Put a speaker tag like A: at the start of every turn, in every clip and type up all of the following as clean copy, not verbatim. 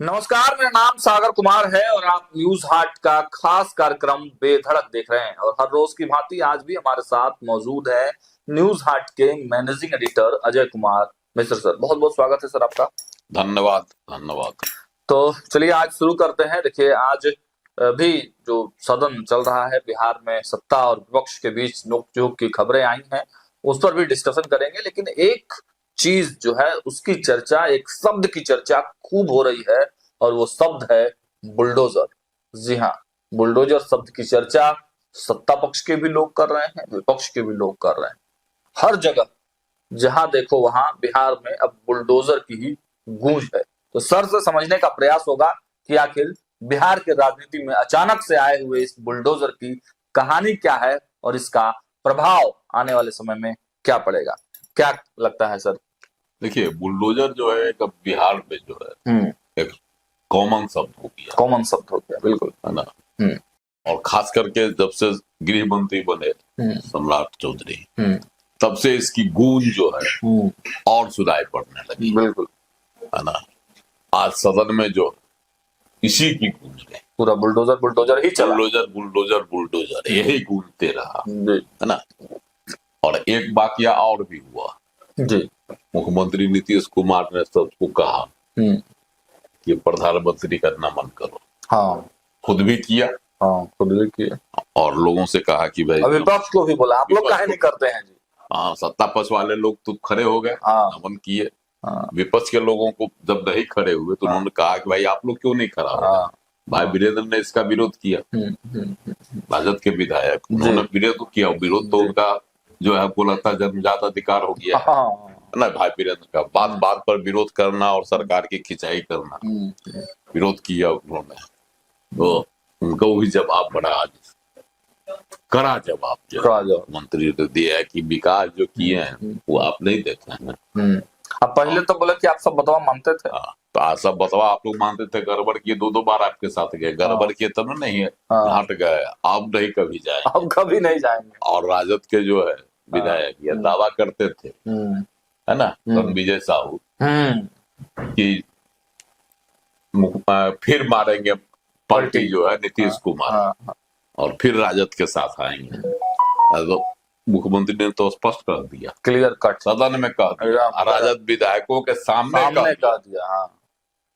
A: नमस्कार, मेरा नाम सागर कुमार है और आप न्यूज हाट का खास कार्यक्रम बेधड़क देख रहे हैं। और हर रोज की भांति आज भी हमारे साथ मौजूद है न्यूज हाट के managing editor Ajay Kumar Mishra sir. बहुत बहुत स्वागत है सर आपका।
B: धन्यवाद धन्यवाद।
A: तो चलिए आज शुरू करते हैं। देखिए आज भी जो सदन चल रहा है बिहार में, सत्ता और विपक्ष के बीच नोकझोंक की खबरें आई हैं, उस पर भी डिस्कशन करेंगे। लेकिन एक चीज जो है उसकी चर्चा, एक शब्द की चर्चा खूब हो रही है और वो शब्द है बुलडोजर। जी हाँ, बुलडोजर शब्द की चर्चा सत्ता पक्ष के भी लोग कर रहे हैं, विपक्ष के भी लोग कर रहे हैं। हर जगह जहां देखो वहां बिहार में अब बुलडोजर की ही गूंज है। तो सर से समझने का प्रयास होगा कि आखिर बिहार के राजनीति में अचानक से आए हुए इस बुलडोजर की कहानी क्या है और इसका प्रभाव आने वाले समय में क्या पड़ेगा। क्या लगता है सर?
B: देखिए, बुलडोजर जो है एक अब बिहार में जो है एक कॉमन शब्द हो गया।
A: कॉमन शब्द हो गया, बिल्कुल,
B: है ना।
A: हम्म
B: और खास करके जब से गृह मंत्री बने सम्राट चौधरी, तब से इसकी गूंज जो है और सुनाई पड़ने लगी।
A: बिल्कुल,
B: है ना। आज सदन में जो इसी की गूंज है,
A: पूरा बुलडोजर बुलडोजर ही चला।
B: बुलडोजर बुलडोजर बुलडोजर यही गूंजते रहा।
A: जी
B: है ना। और एक वाकया और भी हुआ।
A: जी
B: मुख्यमंत्री नीतीश कुमार ने सबको कहा कि प्रधानमंत्री का नमन करो।
A: हाँ,
B: खुद भी किया।
A: हाँ, खुद भी किया
B: और लोगों से कहा कि भाई,
A: और विपक्ष को भी बोला, आप लोग काहे नहीं करते हैं जी।
B: हाँ, सत्ता पक्ष वाले लोग तो खड़े हो गए,
A: हाँ,
B: नमन किए।
A: हाँ,
B: विपक्ष के लोगों को जब नहीं खड़े हुए तो उन्होंने कहा कि भाई आप लोग क्यों नहीं खड़ा हो।
A: हाँ,
B: भाई वीरेंद्र ने इसका विरोध किया, राजद के विधायक, उन्होंने विरोध किया। विरोध तो उनका जो है हमको लगता है जन्मजात अधिकार हो गया है।
A: हाँ,
B: ना भाई वीरेंद्र का बात बात पर विरोध करना और सरकार की खिंचाई करना, विरोध किया उन्होंने। तो उनको भी जवाब बड़ा आज कड़ा जवाब जो मंत्री ने दिया है कि विकास जो किए हैं वो आप नहीं देखे हैं।
A: अब पहले तो बोले कि आप सब बतवा मानते थे।
B: तो आज सब बतवा आप लोग मानते थे, गड़बड़ किए, दो बार आपके साथ गए, गड़बड़ किए तब नहीं है, हट गए। अब नहीं कभी जाए,
A: अब कभी नहीं जाएंगे।
B: और राजद के जो है विधायक ये दावा करते थे, है ना, विजय साहू, कि फिर मारेंगे पलटी जो है नीतीश कुमार और फिर राजद के साथ आएंगे। तो मुख्यमंत्री ने तो स्पष्ट कर दिया,
A: क्लियर कट
B: सदन में कह दिया, राजद विधायकों के सामने कह दिया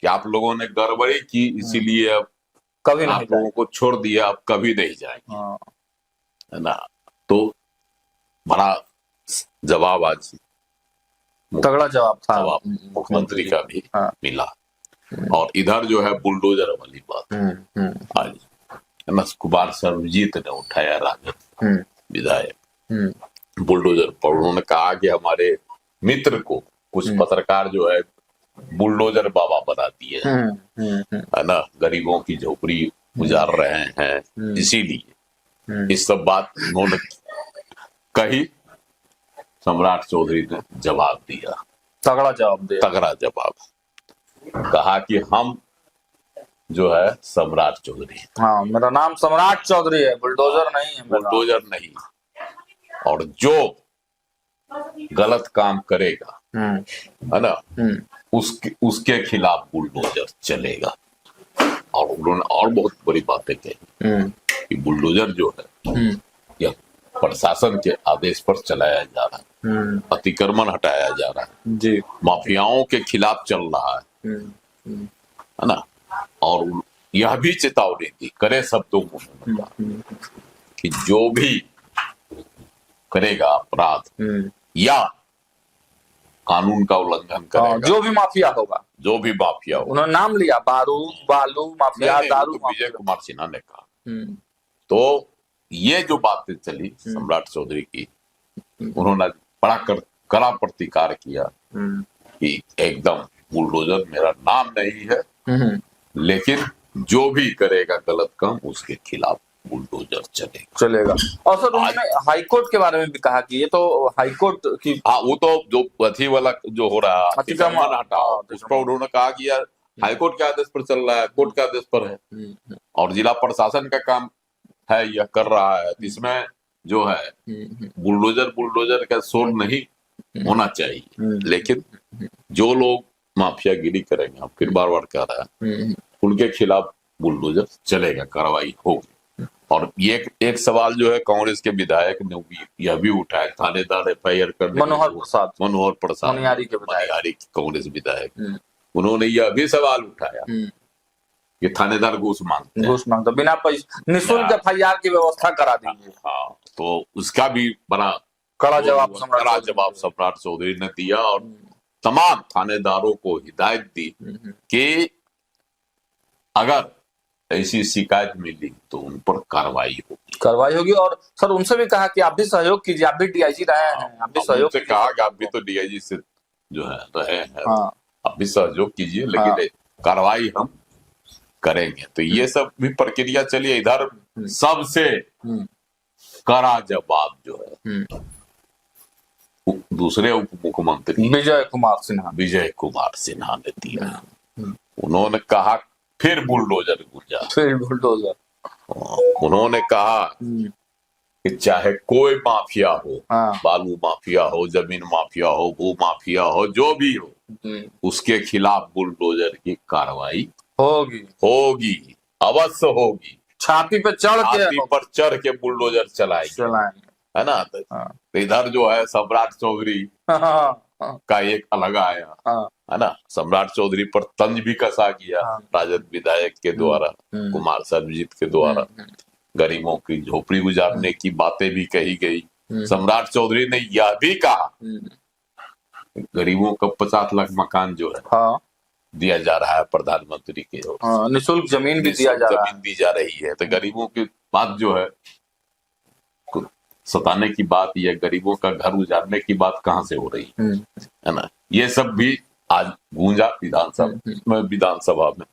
B: कि आप लोगों ने गड़बड़ी की, इसीलिए अब
A: कभी
B: आप लोगों को छोड़ दिया, अब कभी नहीं जाएंगे। है ना। तो बड़ा जवाब आज,
A: तगड़ा जवाब था
B: मुख्यमंत्री का भी मिला। और इधर जो है बुलडोजर वाली बात आज कुमार सर्वजीत ने उठाया, राजद विधायक, बुलडोजर पर। उन्होंने कहा कि हमारे मित्र को कुछ पत्रकार जो है बुलडोजर बाबा बना दिए, है ना, गरीबों की झोपड़ी उजाड़ रहे हैं, इसीलिए इस सब बात उन्होंने कही। सम्राट चौधरी ने जवाब दिया,
A: तगड़ा जवाब दिया,
B: तगड़ा जवाब। कहा कि हम जो है सम्राट चौधरी,
A: हाँ, मेरा नाम सम्राट चौधरी है, बुलडोजर नहीं है,
B: बुलडोजर नहीं। और जो गलत काम करेगा, है ना, उसके खिलाफ बुलडोजर चलेगा। और उन्होंने और बहुत बड़ी बातें कही कि बुलडोजर जो है यह प्रशासन के आदेश पर चलाया जा रहा है, अतिक्रमण हटाया जा रहा है जी, माफियाओं के खिलाफ चल रहा है ना। और यह भी चेतावनी दी, करे शब्दों में, कि जो भी करेगा अपराध या कानून का उल्लंघन करेगा,
A: जो भी माफिया होगा,
B: जो भी माफिया होगा,
A: उन्होंने नाम लिया, बारूद बालू माफिया, दारू,
B: विजय कुमार सिन्हा ने कहा। तो ये जो बातें चली सम्राट चौधरी की, उन्होंने बड़ा कड़ा प्रतिकार किया कि एकदम बुलडोजर मेरा नाम नहीं है, लेकिन जो भी करेगा गलत काम उसके खिलाफ बुलडोजर चलेगा।
A: और सर उन्होंने हाईकोर्ट के बारे में भी कहा कि ये तो हाईकोर्ट की,
B: हाँ, वो तो जो अथी वाला जो हो रहा है अतिक्रमण हटाओ, उस पर उन्होंने कहा कि यार हाईकोर्ट के आदेश पर चल रहा है, कोर्ट के आदेश पर है, और जिला प्रशासन का काम है, यह कर रहा है। इसमें जो है बुलडोजर का शोर नहीं होना चाहिए। लेकिन जो लोग माफियागिरी करेंगे, हम फिर बार बार कह रहा है, उनके खिलाफ बुलडोजर चलेगा, कार्रवाई होगी। और ये एक सवाल जो है कांग्रेस के विधायक ने भी यह भी उठाया, थानेदार FIR करने, मनोहर प्रसाद
A: मनिहारी
B: कांग्रेस विधायक, उन्होंने यह भी सवाल उठाया कि थानेदार घूस मांगते
A: बिना पैसे निःशुल्क FIR की व्यवस्था करा दीजिए।
B: हाँ, तो उसका भी बड़ा
A: कड़ा जवाब
B: सम्राट चौधरी ने दिया और तमाम थानेदारों को हिदायत दी कि अगर ऐसी शिकायत मिली तो उन पर कार्रवाई होगी।
A: और सर उनसे भी कहा कि आप भी सहयोग कीजिए, आप भी DIG रहे हैं, आप भी सहयोग
B: कहा कि आप भी तो DIG से जो है रहे हैं, आप भी सहयोग कीजिए, लेकिन कार्रवाई हम करेंगे। तो ये सब भी प्रक्रिया चलिए। इधर सबसे कड़ा जवाब जो है दूसरे उप मुख्यमंत्री
A: विजय कुमार
B: सिन्हा ने दिया। उन्होंने कहा फिर बुलडोजर उन्होंने कहा कि चाहे कोई माफिया हो, बालू माफिया हो, जमीन माफिया हो, भू माफिया हो, जो भी हो, उसके खिलाफ बुलडोजर की कार्रवाई होगी, अवश्य होगी।
A: छाती पर
B: चढ़ के बुलडोजर चलाएंगे, है ना। तो इधर जो है सम्राट चौधरी का एक अलग आया, है ना। सम्राट चौधरी पर तंज भी कसा गया राजद विधायक के द्वारा, कुमार सर्वजीत के द्वारा। गरीबों की झोपड़ी गुजारने की बातें भी कही गई। सम्राट चौधरी ने यह भी कहा गरीबों को 50 लाख मकान जो है दिया जा रहा है प्रधानमंत्री के ओर से,
A: निःशुल्क जमीन भी
B: दी जा रही है। तो गरीबों की बात जो है सताने की बात, या गरीबों का घर उजाड़ने की बात कहाँ से हो रही है ना। ये सब भी आज गूंजा विधानसभा में।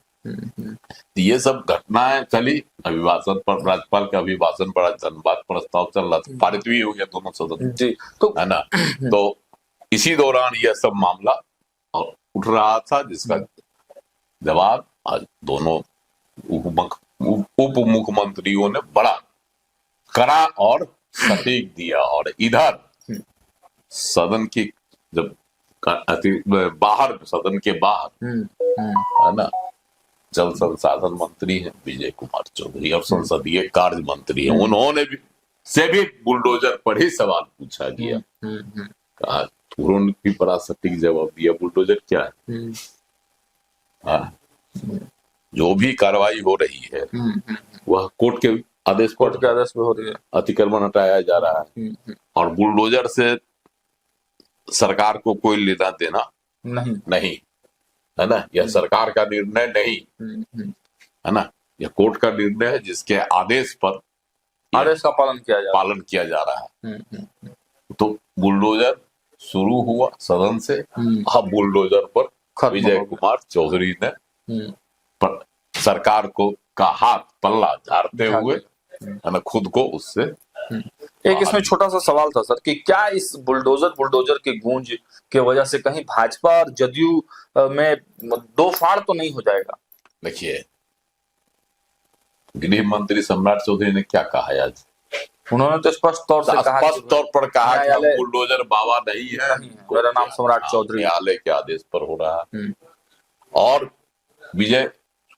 B: ये सब घटनाएं चली, अभिभाषण पर राज्यपाल के अभिभाषण पर धन्यवाद प्रस्ताव चल रहा था, पारित भी हो गया दोनों सदन
A: तो
B: है ना। तो इसी दौरान यह सब मामला उठ रहा था, जिसका जवाब आज दोनों उप मुख्यमंत्रियों ने बड़ा कड़ा और सटीक दिया। और इधर सदन की जब बाहर, सदन के बाहर है ना, जल संसाधन मंत्री हैं विजय कुमार चौधरी और संसदीय कार्य मंत्री हैं, उन्होंने भी बुलडोजर पर ही सवाल पूछा गया। कहा उन्होंने भी बड़ा सटीक जवाब दिया, बुलडोजर क्या है। जो भी कार्रवाई हो रही है वह कोर्ट के आदेश पर
A: हो रही है,
B: अतिक्रमण हटाया जा रहा है। और बुलडोजर से सरकार को कोई लेना देना नहीं है ना। यह सरकार का निर्णय नहीं है ना, यह कोर्ट का निर्णय है, जिसके आदेश का पालन किया जा रहा है। तो बुलडोजर शुरू हुआ सदन से, अब बुलडोजर पर विजय कुमार चौधरी ने सरकार को का हाथ पल्ला झाड़ते हुए है ना, खुद को उससे
A: एक इसमें छोटा सा सवाल था सर कि क्या इस बुलडोजर की गूंज के वजह से कहीं भाजपा और जदयू में दो फाड़ तो नहीं हो जाएगा?
B: देखिए, गृह मंत्री सम्राट चौधरी ने क्या कहा आज,
A: उन्होंने तो स्पष्ट तौर
B: पर कहा कि हम बुलडोजर बाबा नहीं है,
A: मेरा नाम सम्राट चौधरी,
B: न्यायालय के आदेश पर हो रहा है। और विजय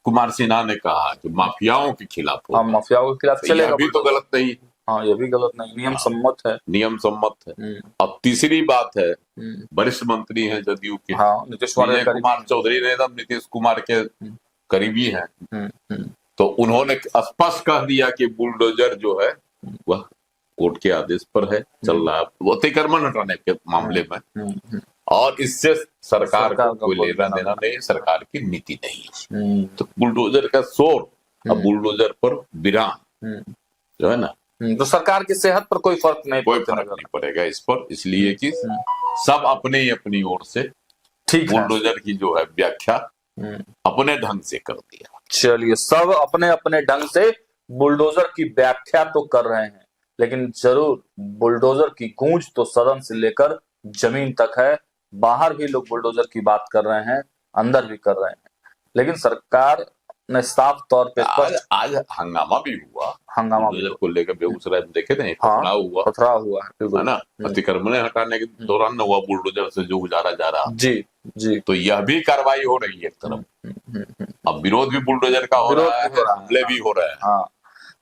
B: कुमार सिन्हा ने कहा कि माफियाओं के खिलाफ
A: चलेगा।
B: यह भी तो गलत नहीं।
A: हाँ, ये भी गलत नहीं, नियम सम्मत है।
B: अब तीसरी बात है, वरिष्ठ मंत्री हैं जदयू के, विजय कुमार चौधरी ने नीतीश कुमार के करीबी हैं, तो उन्होंने स्पष्ट कह दिया कि बुलडोजर जो है वह कोर्ट के आदेश पर है, चल रहा है, वो अतिक्रमण हटाने के मामले में, और इससे सरकार को कोई लेना देना नहीं, सरकार की नीति नहीं। तो बुलडोजर का शोर अब बुलडोजर पर विराम जो है ना,
A: तो सरकार की सेहत पर कोई फर्क नहीं
B: पड़ेगा इस पर, इसलिए कि सब अपनी ओर से बुलडोजर की जो है व्याख्या अपने ढंग से कर दिया।
A: चलिए, सब अपने ढंग से बुलडोजर की व्याख्या तो कर रहे हैं, लेकिन जरूर बुलडोजर की गूंज तो सदन से लेकर जमीन तक है। बाहर भी लोग बुलडोजर की बात कर रहे हैं, अंदर भी कर रहे हैं, लेकिन सरकार ने साफ तौर पे
B: आज
A: स्पष्ट
B: आज हंगामा भी हुआ,
A: हंगामा भी
B: बुलडोजर को लेकर बेगूसराय में देखे थे,
A: हाँ
B: पथराव हुआ,
A: पथराव हुआ है
B: है
A: बिल्कुल।
B: ना, अतिक्रमण हटाने के दौरान न हुआ, बुलडोजर से जो गुजारा जा रहा।
A: जी जी।
B: तो यह भी कार्रवाई हो रही है एक तरफ, अब विरोध भी बुलडोजर का हो
A: विरोध
B: रहा
A: भी हो
B: है,
A: रहा है।
B: हमले भी हो रहे हैं।
A: हाँ,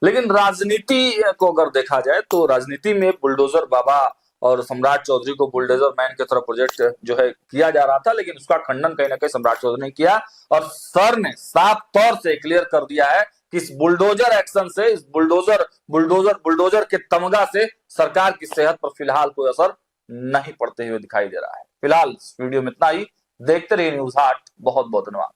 A: लेकिन राजनीति को अगर देखा जाए तो राजनीति में बुलडोजर बाबा और सम्राट चौधरी को बुलडोजर मैन की तरह प्रोजेक्ट जो है किया जा रहा था, लेकिन उसका खंडन कहीं ना कहीं सम्राट चौधरी ने किया और सर ने साफ तौर से क्लियर कर दिया है कि इस बुलडोजर एक्शन से, इस बुलडोजर के तमगा से सरकार की सेहत पर फिलहाल कोई असर नहीं पड़ते हुए दिखाई दे रहा है। फिलहाल इस वीडियो में इतना ही। देखते रहिए न्यूज़ 8। बहुत बहुत धन्यवाद।